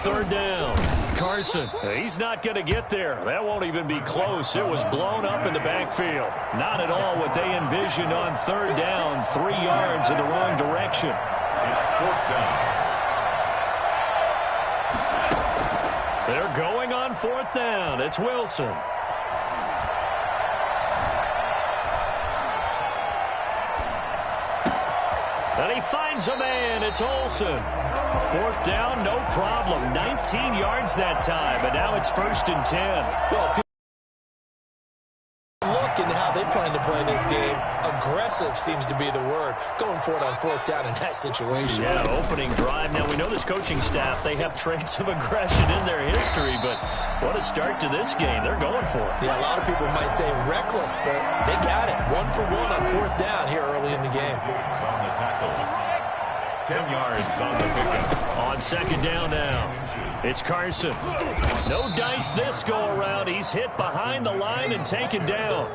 third down. Carson, he's not going to get there. That won't even be close. It was blown up in the backfield. Not at all what they envisioned on third down. 3 yards in the wrong direction. It's fourth down. They're going on fourth down. It's Wilson. And he finds a man. It's Olsen. Fourth down, no problem. 19 yards that time, and now it's 1st and 10. Well, look into how they plan to play this game. Aggressive seems to be the word. Going for it on fourth down in that situation. Yeah, opening drive. Now, we know this coaching staff, they have traits of aggression in their history, but what a start to this game. They're going for it. Yeah, a lot of people might say reckless, but they got it. 1 for 1 on fourth down here early in the game. On the tackle. 10 yards on the pickup. On 2nd down now, it's Carson. No dice this go-around. He's hit behind the line and taken down.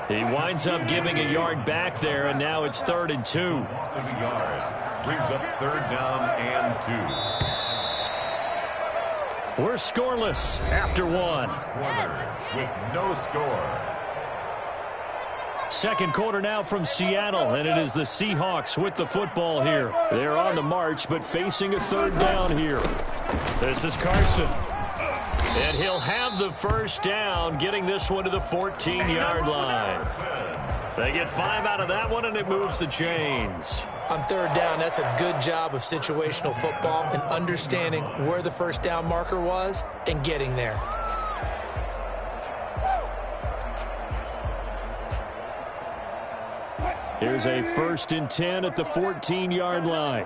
He winds up giving a yard back there, and now it's 3rd and 2. Loss of a yard. Brings up 3rd down and 2. We're scoreless after 1. Quarter with no score. Second quarter now from Seattle, and it is the Seahawks with the football here. They're on the march, but facing a 3rd down here. This is Carson. And he'll have the first down, getting this one to the 14-yard line. They get 5 out of that one, and it moves the chains. On 3rd down, that's a good job of situational football and understanding where the first down marker was and getting there. Here's a 1st and 10 at the 14-yard line.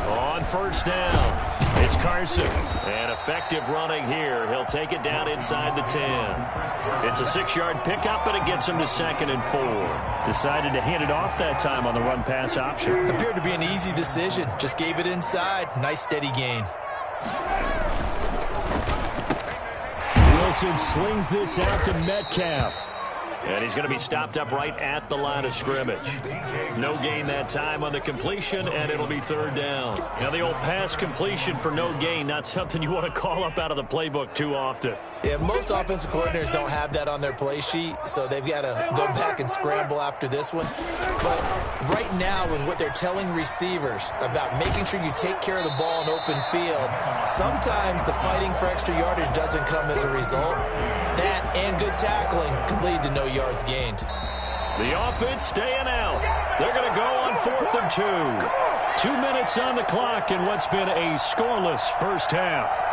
On 1st down, it's Carson. And effective running here. He'll take it down inside the 10. It's a 6-yard pickup, but it gets him to 2nd and 4. Decided to hand it off that time on the run-pass option. Appeared to be an easy decision. Just gave it inside. Nice, steady gain. Wilson slings this out to Metcalf. And he's going to be stopped up right at the line of scrimmage. No gain that time on the completion, and it'll be 3rd down. Now, the old pass completion for no gain, not something you want to call up out of the playbook too often. Yeah, most offensive coordinators don't have that on their play sheet, so they've got to go back and scramble after this one. But right now, with what they're telling receivers about making sure you take care of the ball in open field, sometimes the fighting for extra yardage doesn't come as a result. That and good tackling can lead to no yards gained. The offense staying out. They're going to go on 4th and 2. 2 minutes on the clock in what's been a scoreless first half.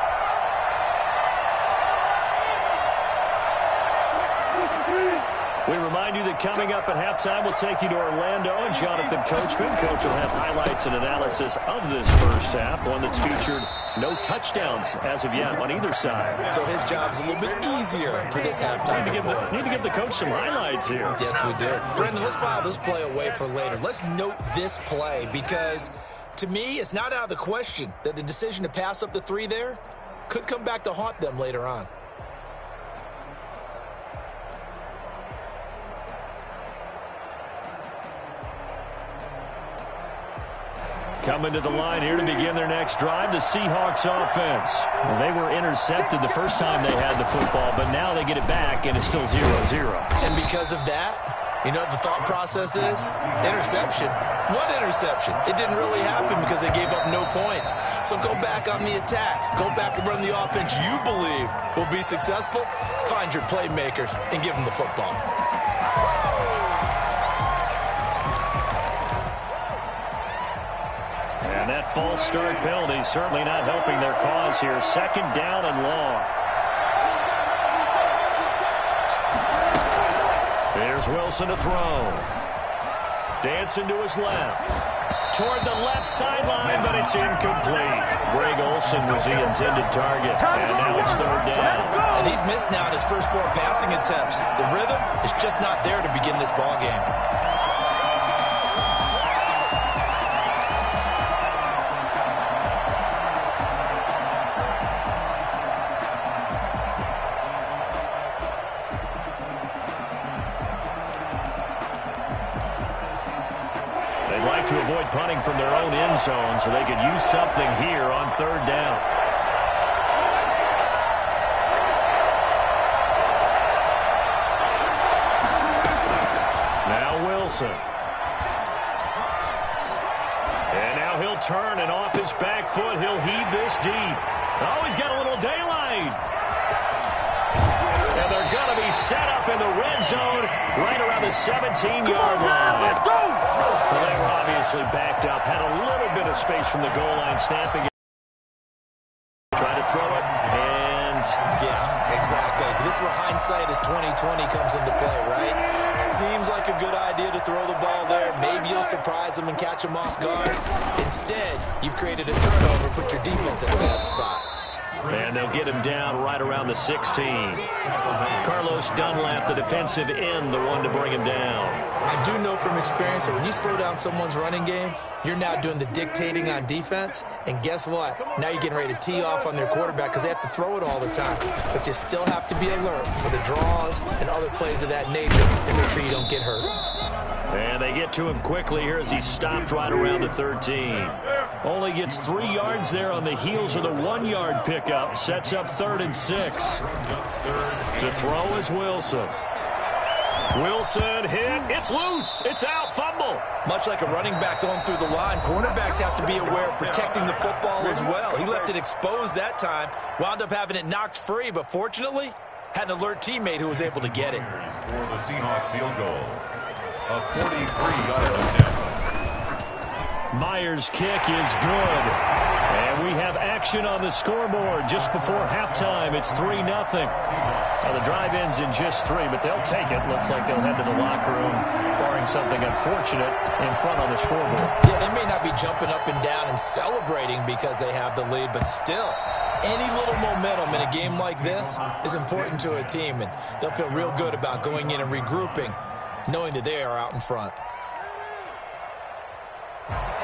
We remind you that coming up at halftime, we'll take you to Orlando and Jonathan Coachman. Coach will have highlights and analysis of this first half, one that's featured no touchdowns as of yet on either side. So his job's a little bit easier for this halftime. Need to give the coach some highlights here. Yes, we do. Brendan, let's file this play away for later. Let's note this play because, to me, it's not out of the question that the decision to pass up the 3 there could come back to haunt them later on. Coming to the line here to begin their next drive, the Seahawks offense. Well, they were intercepted the first time they had the football, but now they get it back, and it's still 0-0. And because of that, you know what the thought process is? Interception. What interception? It didn't really happen because they gave up no points. So go back on the attack. Go back and run the offense you believe will be successful. Find your playmakers and give them the football. And that false start penalty certainly not helping their cause here. 2nd down and long. There's Wilson to throw. Dancing to his left. Toward the left sideline, but it's incomplete. Greg Olsen was the intended target. And now it's 3rd down. And he's missed now his first 4 passing attempts. The rhythm is just not there to begin this ball game. to avoid punting from their own end zone so they could use something here on third down. Now Wilson. And now he'll turn, and off his back foot, he'll heave this deep. Oh, he's got a little daylight. And they're going to be set up in the red zone right around the 17-yard line. Let's go! Well, they were obviously backed up, had a little bit of space from the goal line, snapping it. Try to throw it, and... Yeah, exactly. This is where hindsight is 20/20 comes into play, right? Seems like a good idea to throw the ball there. Maybe you'll surprise them and catch them off guard. Instead, you've created a turnover, put your defense in a bad spot. And they'll get him down right around the 16. Carlos Dunlap, the defensive end, the one to bring him down. I do know from experience that when you slow down someone's running game, you're now doing the dictating on defense. And guess what? Now you're getting ready to tee off on their quarterback because they have to throw it all the time. But you still have to be alert for the draws and other plays of that nature and make sure you don't get hurt. And they get to him quickly here as he's stopped right around the 13. Only gets 3 yards there on the heels of the 1-yard pickup. Sets up 3rd and 6. To throw is Wilson. Wilson hit. It's loose. It's out. Fumble. Much like a running back going through the line, cornerbacks have to be aware of protecting the football as well. He left it exposed that time. Wound up having it knocked free, but fortunately, had an alert teammate who was able to get it. For the Seahawks field goal. A 43-yard attempt. Myers' kick is good. And we have action on the scoreboard just before halftime. It's 3-0. Now the drive ends in just 3, but they'll take it. Looks like they'll head to the locker room, barring something unfortunate, in front on the scoreboard. Yeah, they may not be jumping up and down and celebrating because they have the lead, but still, any little momentum in a game like this is important to a team, and they'll feel real good about going in and regrouping, knowing that they are out in front.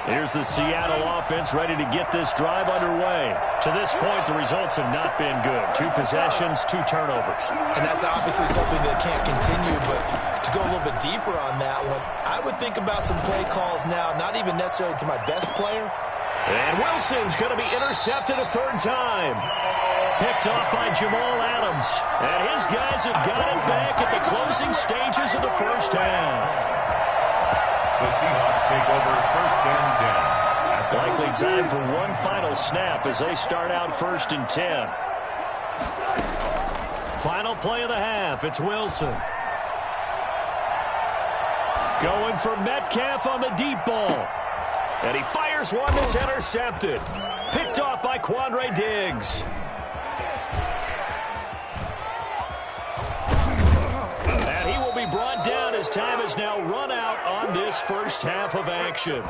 Here's the Seattle offense ready to get this drive underway. To this point, the results have not been good. 2 possessions, 2 turnovers. And that's obviously something that can't continue, but to go a little bit deeper on that one, I would think about some play calls now, not even necessarily to my best player. And Wilson's going to be intercepted a 3rd time. Picked off by Jamal Adams. And his guys have got it back at the closing stages of the first half. The Seahawks take over 1st and 10. Likely time for one final snap as they start out 1st and 10. Final play of the half. It's Wilson. Going for Metcalf on the deep ball. And he fires one that's intercepted. Picked off by Quandre Diggs. And he will be brought down as time has now run out on this first half of action.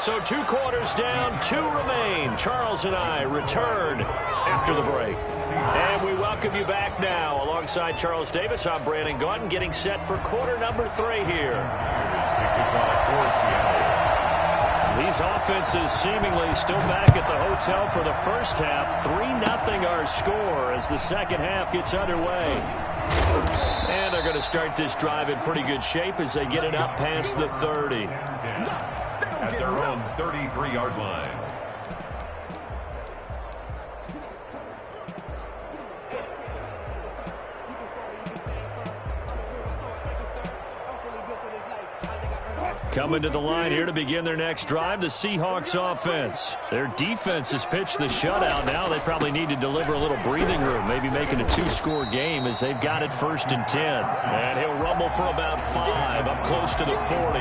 So 2 quarters down, 2 remain. Charles and I return after the break. And we welcome you back now. Alongside Charles Davis, I'm Brandon Gaudin, getting set for quarter number 3 here. These offenses seemingly still back at the hotel for the first half. 3-0 our score as the second half gets underway. And they're going to start this drive in pretty good shape as they get it up past the 30. At their own 33-yard line. Coming to the line here to begin their next drive, the Seahawks offense. Their defense has pitched the shutout. Now they probably need to deliver a little breathing room, maybe making a 2-score game as they've got it 1st and 10. And he'll rumble for about 5, up close to the 40.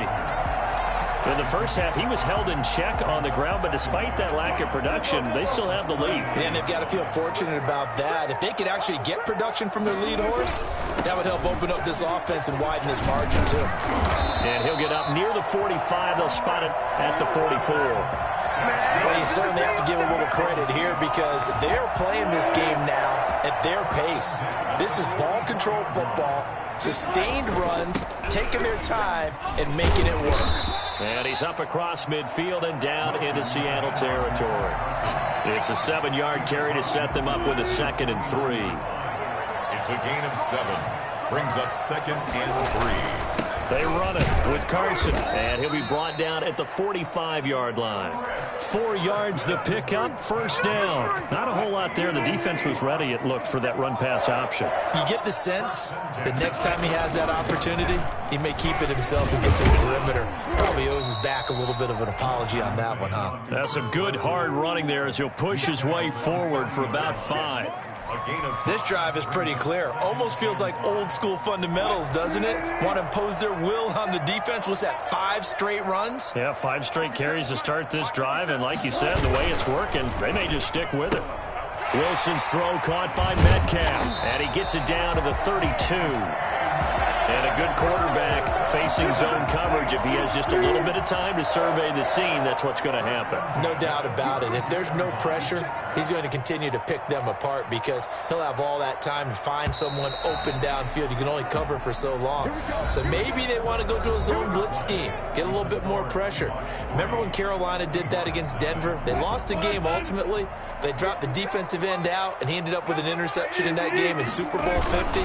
In the first half, he was held in check on the ground, but despite that lack of production, they still have the lead. And they've got to feel fortunate about that. If they could actually get production from their lead horse, that would help open up this offense and widen this margin, too. And he'll get up near the 45. They'll spot it at the 44. Well, you certainly have to give a little credit here because they're playing this game now at their pace. This is ball control football, sustained runs, taking their time, and making it work. And he's up across midfield and down into Seattle territory. It's a 7-yard carry to set them up with a 2nd and 3. It's a gain of 7. Brings up 2nd and 3. They run it with Carson, and he'll be brought down at the 45-yard line. 4 yards the pickup, first down. Not a whole lot there. The defense was ready, it looked, for that run-pass option. You get the sense that next time he has that opportunity, he may keep it himself and get to the perimeter. Probably owes his back a little bit of an apology on that one, huh? That's some good hard running there as he'll push his way forward for about 5. This drive is pretty clear. Almost feels like old school fundamentals, doesn't it? Want to impose their will on the defense. Was that 5 straight runs? Yeah, 5 straight carries to start this drive, and like you said, the way it's working, they may just stick with it. Wilson's throw caught by Metcalf, and he gets it down to the 32. And a good quarterback facing zone coverage. If he has just a little bit of time to survey the scene, that's what's going to happen. No doubt about it. If there's no pressure, he's going to continue to pick them apart because he'll have all that time to find someone open downfield. You can only cover for so long. So maybe they want to go to a zone blitz scheme, get a little bit more pressure. Remember when Carolina did that against Denver? They lost the game ultimately. They dropped the defensive end out, and he ended up with an interception in that game in Super Bowl 50.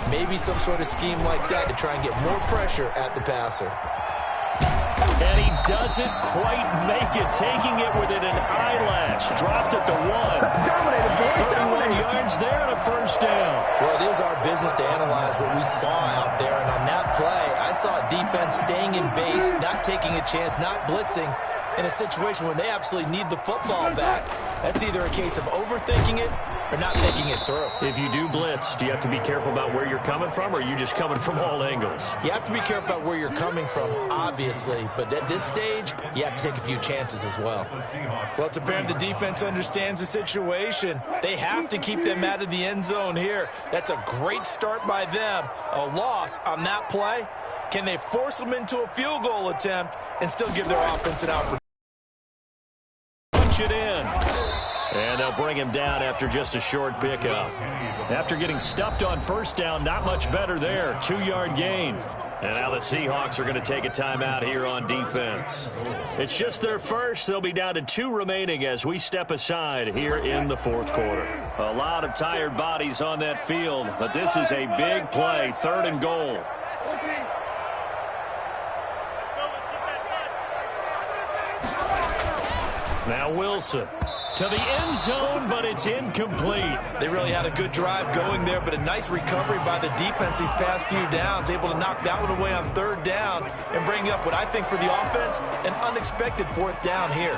Maybe some sort of scheme like that to try and get more pressure at the passer. And he doesn't quite make it, taking it within an eyelash. Dropped at the 1. 31 yards there and a first down. Well, it is our business to analyze what we saw out there. And on that play, I saw defense staying in base, not taking a chance, not blitzing in a situation when they absolutely need the football back. That's either a case of overthinking it or not thinking it through. If you do blitz, do you have to be careful about where you're coming from, or are you just coming from all angles? You have to be careful about where you're coming from, obviously, but at this stage, you have to take a few chances as well. Well, it's apparent the defense understands the situation. They have to keep them out of the end zone here. That's a great start by them. A loss on that play. Can they force them into a field goal attempt and still give their offense an opportunity? Punch it in. And they'll bring him down after just a short pickup. After getting stuffed on first down, not much better there. 2-yard gain. And now the Seahawks are going to take a timeout here on defense. It's just their first. They'll be down to 2 remaining as we step aside here in the fourth quarter. A lot of tired bodies on that field, but this is a big play. 3rd and goal. Now Wilson to the end zone, but it's incomplete. They really had a good drive going there, but a nice recovery by the defense these past few downs, able to knock that one away on 3rd down and bring up what I think for the offense, an unexpected 4th down here.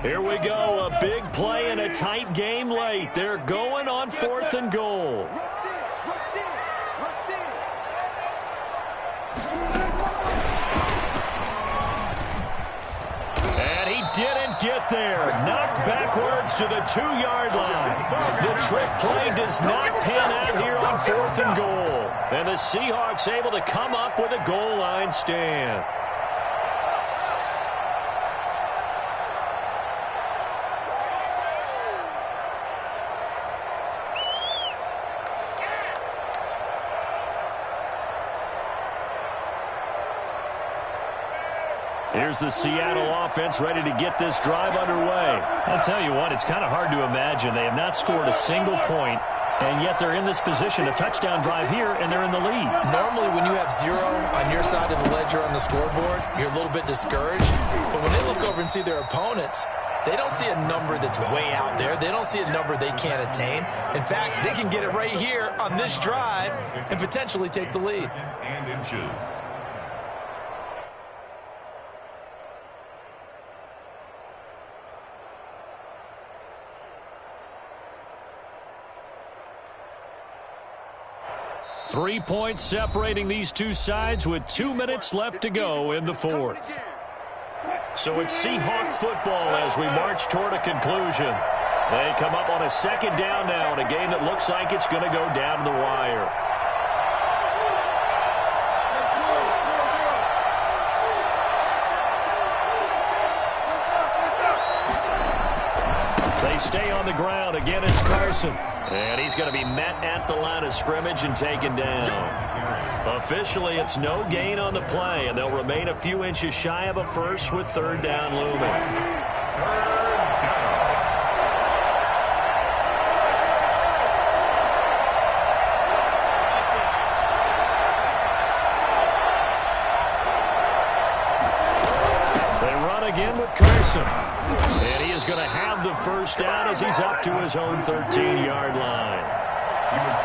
Here we go, a big play in a tight game late. They're going on 4th and goal. Didn't get there. Knocked backwards to the 2-yard line. The trick play does not pan out here on 4th and goal. And the Seahawks able to come up with a goal line stand. Here's the Seattle offense ready to get this drive underway. I'll tell you what, it's kind of hard to imagine. They have not scored a single point, and yet they're in this position, a touchdown drive here, and they're in the lead. Normally, when you have 0 on your side of the ledger on the scoreboard, you're a little bit discouraged. But when they look over and see their opponents, they don't see a number that's way out there. They don't see a number they can't attain. In fact, they can get it right here on this drive and potentially take the lead. And inches. Three points separating these two sides with 2 minutes left to go in the fourth. So it's Seahawk football as we march toward a conclusion. They come up on a 2nd down now in a game that looks like it's going to go down to the wire. They stay on the ground. Again, it's Carson. And he's going to be met at the line of scrimmage and taken down. Officially, it's no gain on the play, and they'll remain a few inches shy of a first with 3rd down looming. again with Carson. And he is going to have the first down as he's up to his own 13-yard line.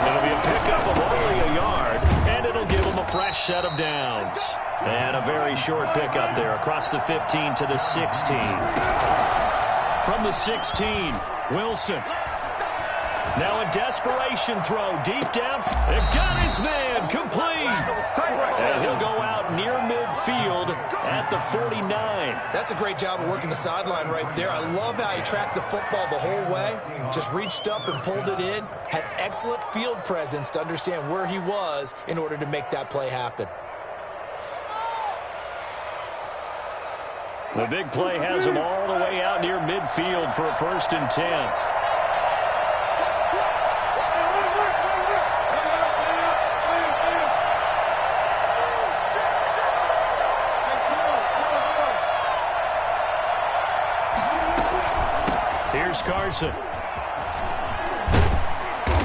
It'll be a pickup of only a yard, and it'll give him a fresh set of downs. And a very short pickup there across the 15 to the 16. From the 16, Wilson. Now a desperation throw deep down. They've got his man complete. And he'll go out near midfield at the 49. That's a great job of working the sideline right there. I love how he tracked the football the whole way. Just reached up and pulled it in. Had excellent field presence to understand where he was in order to make that play happen. The big play has him all the way out near midfield for a 1st and 10. Here's Carson.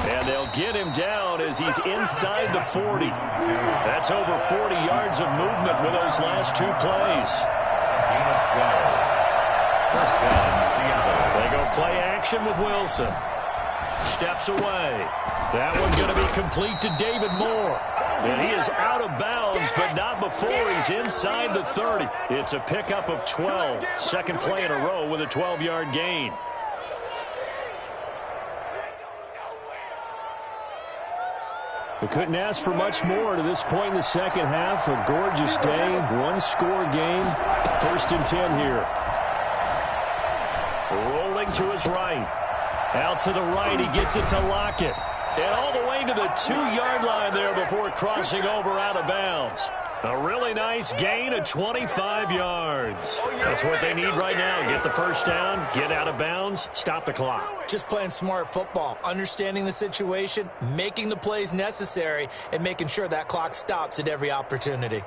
And they'll get him down as he's inside the 40. That's over 40 yards of movement with those last 2 plays. First down, Seattle. They go play action with Wilson. Steps away. That one's going to be complete to David Moore. And he is out of bounds, but not before he's inside the 30. It's a pickup of 12. Second play in a row with a 12-yard gain. We couldn't ask for much more to this point in the second half. A gorgeous day, one-score game. 1st and 10 here. Rolling to his right. Out to the right, he gets it to Lockett. And all the way to the 2-yard line there before crossing over out of bounds. A really nice gain of 25 yards. That's what they need right now. Get the first down, get out of bounds, stop the clock. Just playing smart football, understanding the situation, making the plays necessary, and making sure that clock stops at every opportunity.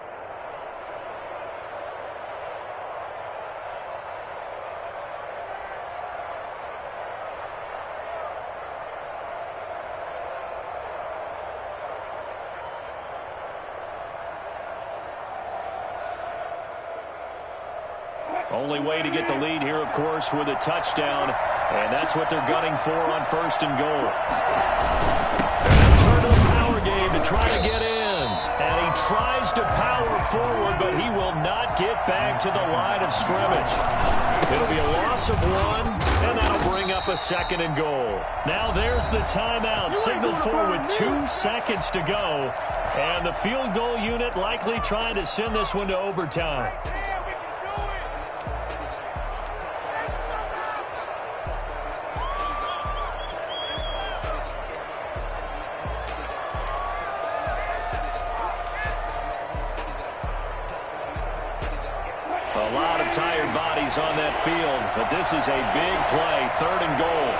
Only way to get the lead here, of course, with a touchdown. And that's what they're gunning for on 1st and goal. Turn to the power game to try to get in. And he tries to power forward, but he will not get back to the line of scrimmage. It'll be a loss of 1, and that'll bring up a 2nd and goal. Now there's the timeout signaled for with 2 seconds to go. And the field goal unit likely trying to send this one to overtime. A lot of tired bodies on that field, but this is a big play, 3rd and goal.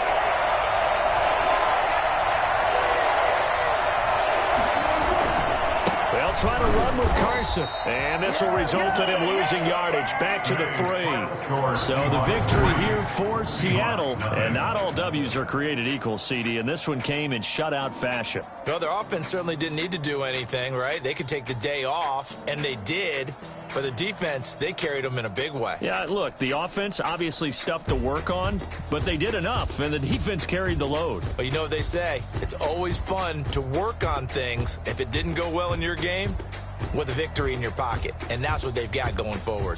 They'll try to run with Carson, and this will result in him losing yardage back to the 3. So the victory here for Seattle, and not all W's are created equal, CD, and this one came in shutout fashion. Well, their offense certainly didn't need to do anything, right? They could take the day off, and they did. For the defense, they carried them in a big way. Yeah, look, the offense obviously stuff to work on, but they did enough, and the defense carried the load. But you know what they say, it's always fun to work on things if it didn't go well in your game with a victory in your pocket, and that's what they've got going forward.